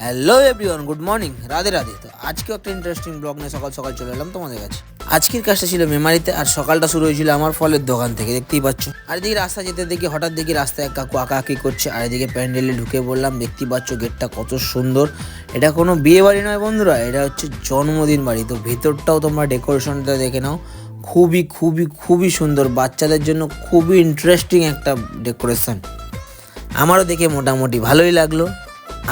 Hello everyone, good morning, Radhe Radhe. তো আজকেও একটা ইন্টারেস্টিং ব্লগ নিয়ে সকাল সকাল চলে এলাম তোমাদের কাছে। আজকের কাজটা ছিল মেমারিতে, আর সকালটা শুরু হয়েছিল আমার ফলের দোকান থেকে, দেখতেই পাচ্ছ। আর এদিকে রাস্তা যেতে দেখি হঠাৎ দেখি রাস্তায় এক কাকু আঁকাআঁকি করছে, আর এদিকে প্যান্ডেলে ঢুকে বললাম। দেখতেই পাচ্ছ গেটটা কত সুন্দর। এটা কোনো বিয়ে বাড়ি নয় বন্ধুরা, এটা হচ্ছে জন্মদিন বাড়ি। তো ভেতরটাও তোমরা ডেকোরেশনটা দেখে নাও, খুবই খুবই খুবই সুন্দর। বাচ্চাদের জন্য খুবই ইন্টারেস্টিং একটা ডেকোরেশন। আমারও দেখে মোটামুটি ভালোই লাগলো।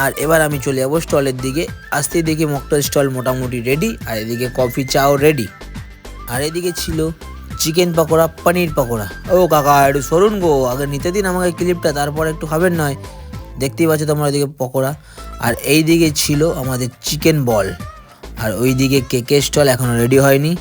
আর এবার আমি চলে যাবো স্টলের দিকে। আসতেই দেখি মকটেল স্টল মোটামুটি রেডি, আর এদিকে কফি চাও রেডি। আর এদিকে ছিল চিকেন পকোড়া, পনির পকোড়া। ও কাকা একটু সরুন গো, আগে নিতে দিন আমাকে ক্লিপটা, তারপর একটু খাবেন নয়। দেখতেই পাচ্ছ তোমরা এদিকে পকোড়া। আর এই দিকে ছিল আমাদের চিকেন বল। আর ওই দিকে কেকের স্টল এখনও রেডি হয়নি।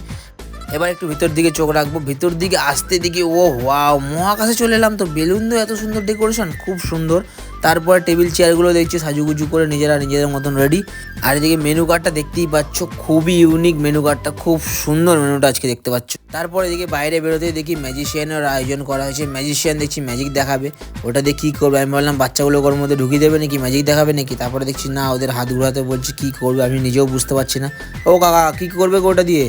এবার একটু ভিতর দিকে চোখ রাখবো। ভিতর দিকে আসতে দিকে ও ওয়াও, মহাকাশে চলে এলাম। তো বেলুন দিয়ে এত সুন্দর ডেকোরেশন, খুব সুন্দর। তারপরে টেবিল চেয়ারগুলো দেখছি সাজুগুজু করে নিজেরা নিজেদের মতন রেডি। আর এদিকে মেনু কার্ডটা দেখতেই পাচ্ছ, খুবই ইউনিক মেনু কার্ডটা, খুব সুন্দর মেনুটা আজকে দেখতে পাচ্ছ। তারপর এদিকে বাইরে বেরোতেই দেখি ম্যাজিশিয়ানের আয়োজন করা হয়েছে। ম্যাজিশিয়ান দেখছি ম্যাজিক দেখাবে। ওটা দিয়ে কী করবে আমি বললাম, বাচ্চাগুলো ওর মধ্যে ঢুকিয়ে দেবে নাকি, ম্যাজিক দেখাবে নাকি। তারপরে দেখছি না, ওদের হাত ঘুরাতে বলছি, কী করবে আমি নিজেও বুঝতে পারছি না। ও কাকা কী করবে ওটা দিয়ে?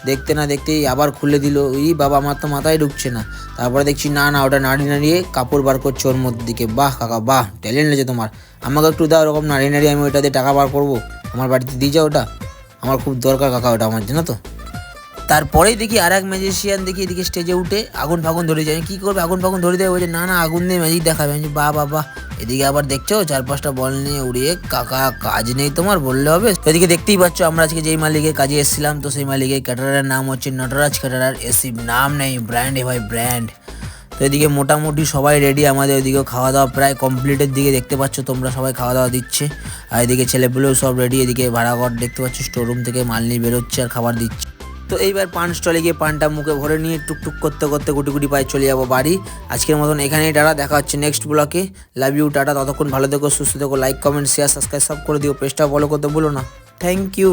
দেখতে না দেখতেই আবার খুলে দিল। এই বাবা, আমার তো মাথায় ঢুকছে না। তারপরে দেখছি না না, ওটা নাড়িয়ে নাড়িয়ে কাপড় বার করছে ওর মধ্যে দিকে। বাহ কাকা বাহ, ট্যালেন্ট আছে তোমার। আমাকে একটু দাও, ওরকম নাড়িয়ে নাড়িয়ে আমি ওইটা দিয়ে টাকা বার করবো। আমার বাড়িতে দিয়ে যাও ওটা, আমার খুব দরকার কাকা ওটা আমার জন্য। তো তারপরেই দেখি আর এক ম্যাজিশিয়ান দেখি এদিকে স্টেজে উঠে আগুন ফাগুন ধরে যায়। কী করবে, আগুন ফাগুন ধরে দেয়? বলছে না না, আগুন দিয়ে ম্যাজিক দেখাবে। আমি বাহ বাবা। এদিকে আবার দেখছো 4-5টা বল নিয়ে উড়িয়ে, কাকা কাজ নেই তোমার বললে হবে? এদিকে দেখতেই পাচ্ছ আমরা আজকে যেই মালিকের কাজে এসেছিলাম, তো সেই মালিকের ক্যাটারারের নাম হচ্ছে নটরাজ ক্যাটারার এসি। নাম নেই, ব্র্যান্ড ভাই ব্র্যান্ড। তো এদিকে মোটামুটি সবাই রেডি। আমাদের ওইদিকেও খাওয়া দাওয়া প্রায় কমপ্লিটের দিকে, দেখতে পাচ্ছ তোমরা সবাই খাওয়া দাওয়া দিচ্ছে। আর এদিকে ছেলেপুলেও সব রেডি। এদিকে ভাড়াঘর দেখতে পাচ্ছ, স্টোররুম থেকে মাল নিয়ে বেরোচ্ছে আর খাবার দিচ্ছে। তো এইবার পান স্টলে গিয়ে পানটা মুখে ভরে নিয়ে টুকটুক করতে করতে গুটি গুটি পায়ে চলে যাবো বাড়ি। আজকের মতন এখানেই টাটা, দেখা হচ্ছে নেক্সট ব্লকে। Love you, tata. ততক্ষণ ভালো থেকো, সুস্থ থেকো। লাইক কমেন্ট শেয়ার সাবস্ক্রাইব সব করে দিও। পেজটা ফলো করতে ভুলো না। Thank you.